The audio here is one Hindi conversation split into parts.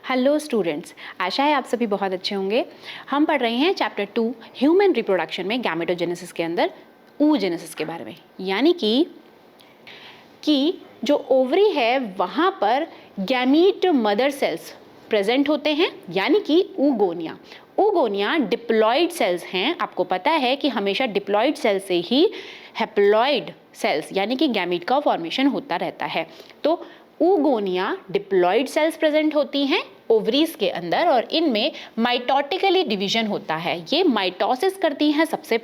हेलो स्टूडेंट्स, आशा है आप सभी बहुत अच्छे होंगे। हम पढ़ रहे हैं चैप्टर 2 ह्यूमन रिप्रोडक्शन में गैमेटोजेनेसिस के अंदर oogenesis के बारे में। यानी कि जो ओवरी है वहाँ पर गैमीट मदर सेल्स प्रेजेंट होते हैं, यानी कि oogonia डिप्लॉइड सेल्स हैं। आपको पता है कि हमेशा डिप्लॉइड सेल से ही हैप्लॉइड सेल्स यानी कि गैमीट का फॉर्मेशन होता रहता है। तो oogonia डिप्लॉइड सेल्स प्रेजेंट होती हैं ओवरीज के अंदर और इनमें माइटोटिकली डिवीजन होता है। ये माइटोसिस करती हैं सबसे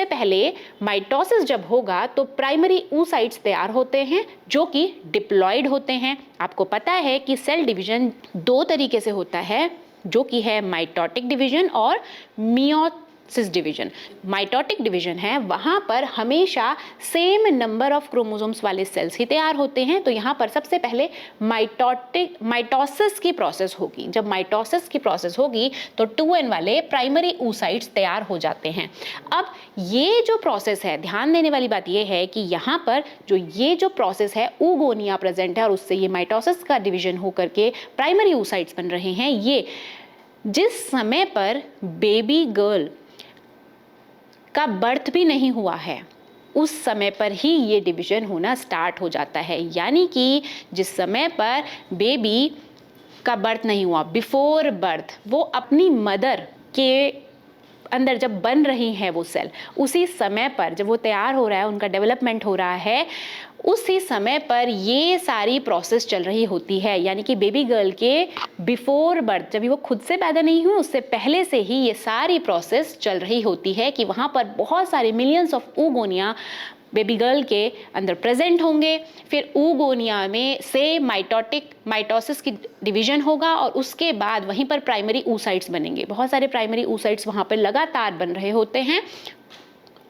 पहले माइटोसिस जब होगा तो प्राइमरी oocytes तैयार होते हैं जो कि डिप्लॉइड होते हैं। आपको पता है कि सेल डिवीजन दो तरीके से होता है, जो कि है माइटोटिक डिवीजन और मियोसिस डिवीजन। माइटोटिक डिवीजन है वहां पर हमेशा सेम नंबर ऑफ क्रोमोसोम्स वाले सेल्स ही तैयार होते हैं। तो यहाँ पर सबसे पहले माइटोसिस की प्रोसेस होगी। जब माइटोसिस की प्रोसेस होगी तो 2n वाले प्राइमरी oocytes तैयार हो जाते हैं। अब ये जो प्रोसेस है, ध्यान देने वाली बात ये है कि यहाँ पर ये जो प्रोसेस है oogonia प्रेजेंट है और उससे ये माइटोसिस का डिवीजन होकर के प्राइमरी oocytes बन रहे हैं। ये जिस समय पर बेबी गर्ल का बर्थ भी नहीं हुआ है उस समय पर ही ये डिवीजन होना स्टार्ट हो जाता है। यानी कि जिस समय पर बेबी का बर्थ नहीं हुआ, बिफोर बर्थ, वो अपनी मदर के अंदर जब बन रही है वो सेल, उसी समय पर जब वो तैयार हो रहा है, उनका डेवलपमेंट हो रहा है, उसी समय पर ये सारी प्रोसेस चल रही होती है। यानी कि बेबी गर्ल के बिफोर बर्थ, जब वो खुद से पैदा नहीं हुई उससे पहले से ही ये सारी प्रोसेस चल रही होती है कि वहाँ पर बहुत सारे millions of oogonia baby girl के अंदर प्रेजेंट होंगे। फिर oogonia में से माइटोसिस की डिवीजन होगा और उसके बाद वहीं पर प्राइमरी oocytes बनेंगे। बहुत सारे प्राइमरी oocytes वहाँ पर लगातार बन रहे होते हैं।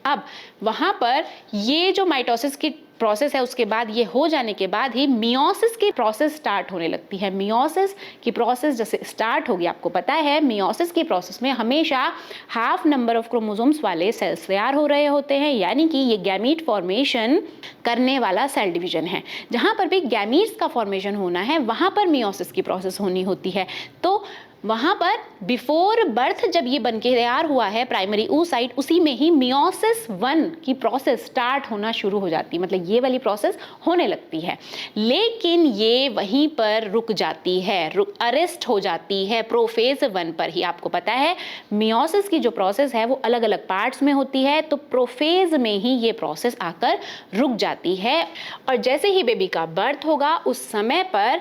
अब वहाँ पर ये जो माइटोसिस की प्रोसेस है उसके बाद ये हो जाने के बाद ही मियोसिस की प्रोसेस स्टार्ट होने लगती है। मियोसिस की प्रोसेस जैसे स्टार्ट होगी, आपको पता है मियोसिस की प्रोसेस में हमेशा हाफ नंबर ऑफ क्रोमोसोम्स वाले सेल्स तैयार हो रहे होते हैं। यानी कि ये गैमीट फॉर्मेशन करने वाला सेल डिवीजन है। जहाँ पर भी गैमीट्स का फॉर्मेशन होना है वहाँ पर मियोसिस की प्रोसेस होनी होती है। तो वहाँ पर बिफोर बर्थ जब ये बन के तैयार हुआ है प्राइमरी oocyte, उसी में ही मियोसिस 1 की प्रोसेस स्टार्ट होना शुरू हो जाती है, मतलब ये वाली प्रोसेस होने लगती है। लेकिन ये वहीं पर रुक जाती है, अरेस्ट हो जाती है प्रोफेज 1 पर ही। आपको पता है मियोसिस की जो प्रोसेस है वो अलग अलग पार्ट्स में होती है, तो प्रोफेज में ही ये प्रोसेस आकर रुक जाती है। और जैसे ही बेबी का बर्थ होगा उस समय पर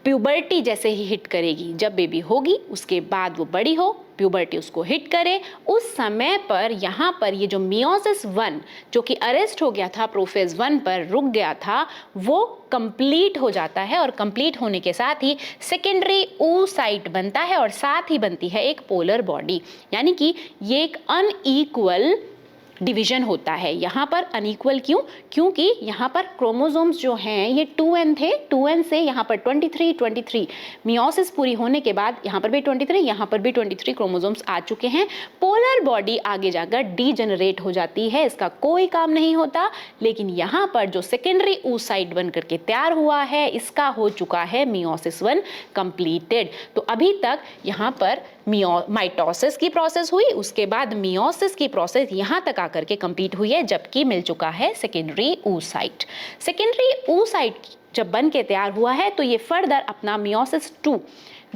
प्यूबर्टी जैसे ही हिट करेगी। जब बेबी होगी उसके बाद वो बड़ी हो, प्यूबर्टी उसको हिट करे, उस समय पर यहाँ पर ये जो मियोसिस 1 जो कि अरेस्ट हो गया था, प्रोफेज 1 पर रुक गया था, वो कंप्लीट हो जाता है। और कंप्लीट होने के साथ ही सेकेंडरी oocyte बनता है और साथ ही बनती है एक पोलर बॉडी। यानी कि ये एक अनइक्वल डिवीजन होता है। यहाँ पर अनइक्वल क्योंकि यहाँ पर क्रोमोसोम्स जो हैं ये 2n थे, 2n से यहाँ पर 23 मियोसिस पूरी होने के बाद यहाँ पर भी 23, यहाँ पर भी 23 क्रोमोसोम्स आ चुके हैं। पोलर बॉडी आगे जाकर डीजेनरेट हो जाती है, इसका कोई काम नहीं होता। लेकिन यहाँ पर जो सेकेंडरी oocyte बन करके तैयार हुआ है, इसका हो चुका है मियोसिस 1 कंप्लीटेड। तो अभी तक यहाँ पर माइटोसिस की प्रोसेस हुई, उसके बाद मियोसिस की प्रोसेस यहाँ तक आकर के कंप्लीट हुई है, जबकि मिल चुका है सेकेंडरी oocyte। सेकेंडरी oocyte जब बन के तैयार हुआ है तो ये फर्दर अपना मियोसिस 2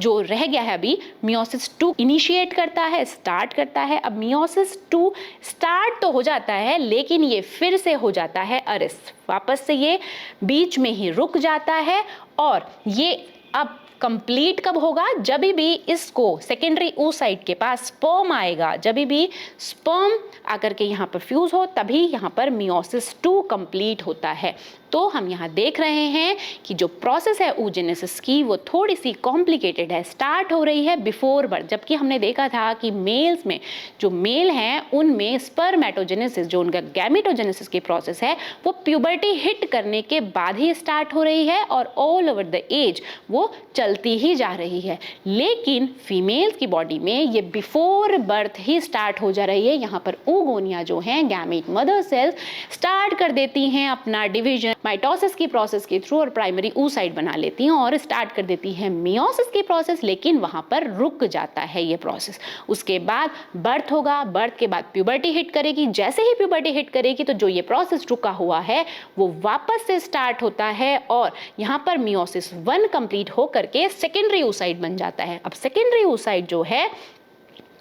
जो रह गया है अभी, मियोसिस 2 इनिशिएट करता है, स्टार्ट करता है। अब मियोसिस 2 स्टार्ट तो हो जाता है लेकिन ये फिर से हो जाता है अरेस्ट, वापस से ये बीच में ही रुक जाता है। और ये अब कंप्लीट कब होगा? जब भी इसको सेकेंडरी oocyte के पास स्पर्म आएगा, जब भी स्पर्म आकर के यहाँ पर फ्यूज हो, तभी यहाँ पर मियोसिस 2 कंप्लीट होता है। तो हम यहाँ देख रहे हैं कि जो प्रोसेस है oogenesis की वो थोड़ी सी कॉम्प्लिकेटेड है, स्टार्ट हो रही है बिफोर बर्थ। जबकि हमने देखा था कि मेल्स में जो मेल हैं उनमें स्पर्मेटोजेनेसिस, जो उनका गैमेटोजेनेसिस की प्रोसेस है, वो प्यूबर्टी हिट करने के बाद ही स्टार्ट हो रही है और ऑल ओवर द एज वो चलती ही जा रही है। लेकिन फीमेल्स की बॉडी में ये बिफोर बर्थ ही स्टार्ट हो जा रही है। यहाँ पर oogonia जो है गैमेट मदर सेल्स स्टार्ट कर देती हैं अपना डिवीजन माइटोसिस की प्रोसेस के थ्रू और प्राइमरी oocyte बना लेती हैं और स्टार्ट कर देती है मियोसिस की प्रोसेस, लेकिन वहां पर रुक जाता है ये प्रोसेस। उसके बाद बर्थ होगा, बर्थ के बाद प्यूबर्टी हिट करेगी, जैसे ही प्यूबर्टी हिट करेगी तो जो ये प्रोसेस रुका हुआ है वो वापस से स्टार्ट होता है और यहाँ पर मियोसिस 1 कंप्लीट होकर के सेकेंडरी oocyte बन जाता है। अब सेकेंडरी oocyte जो है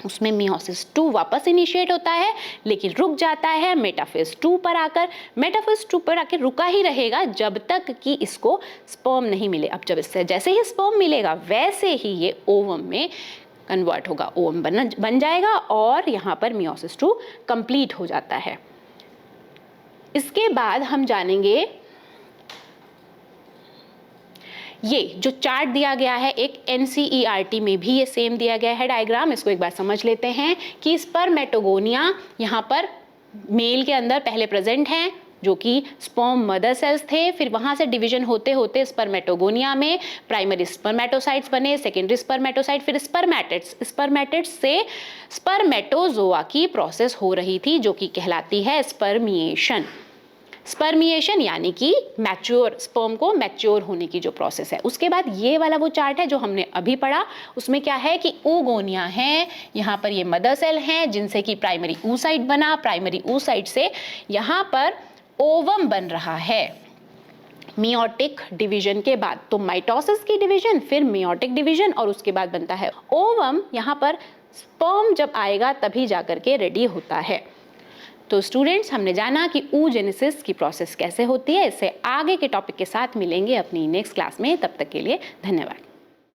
उसमें मियोसिस 2 वापस इनिशिएट होता है, लेकिन रुक जाता है मेटाफेज 2 पर आकर। मेटाफेज 2 पर आकर रुका ही रहेगा जब तक कि इसको स्पर्म नहीं मिले। अब जब इससे जैसे ही स्पर्म मिलेगा वैसे ही ये ओवम में कन्वर्ट होगा, ओवम बन जाएगा और यहाँ पर मियोसिस 2 कंप्लीट हो जाता है। इसके बाद हम जानेंगे ये जो चार्ट दिया गया है, एक NCERT में भी ये सेम दिया गया है डायग्राम। इसको एक बार समझ लेते हैं कि स्पर्मेटोगोनिया यहाँ पर मेल के अंदर पहले प्रेजेंट हैं जो कि स्पर्म मदर सेल्स थे, फिर वहाँ से डिवीजन होते होते स्पर्मेटोगोनिया में प्राइमरी स्पर्मेटोसाइट्स बने, सेकेंडरी स्पर्मेटोसाइट, फिर स्पर्मेटिड्स। स्पर्मेटिड्स से स्पर्मेटोजोआ की प्रोसेस हो रही थी जो कि कहलाती है स्पर्मिएशन। स्पर्मिएशन यानी कि मैच्योर, स्पर्म को मैच्योर होने की जो प्रोसेस है। उसके बाद ये वाला वो चार्ट है जो हमने अभी पढ़ा, उसमें क्या है कि oogonia है, यहाँ पर ये मदर सेल हैं जिनसे कि प्राइमरी oocyte बना, प्राइमरी oocyte से यहाँ पर ओवम बन रहा है मियोटिक डिवीजन के बाद। तो माइटोसिस की डिवीजन, फिर मियोटिक डिवीजन और उसके बाद बनता है ओवम। यहाँ पर स्पर्म जब आएगा तभी जाकर के रेडी होता है। तो स्टूडेंट्स, हमने जाना कि oogenesis की प्रोसेस कैसे होती है। इससे आगे के टॉपिक के साथ मिलेंगे अपनी नेक्स्ट क्लास में। तब तक के लिए धन्यवाद।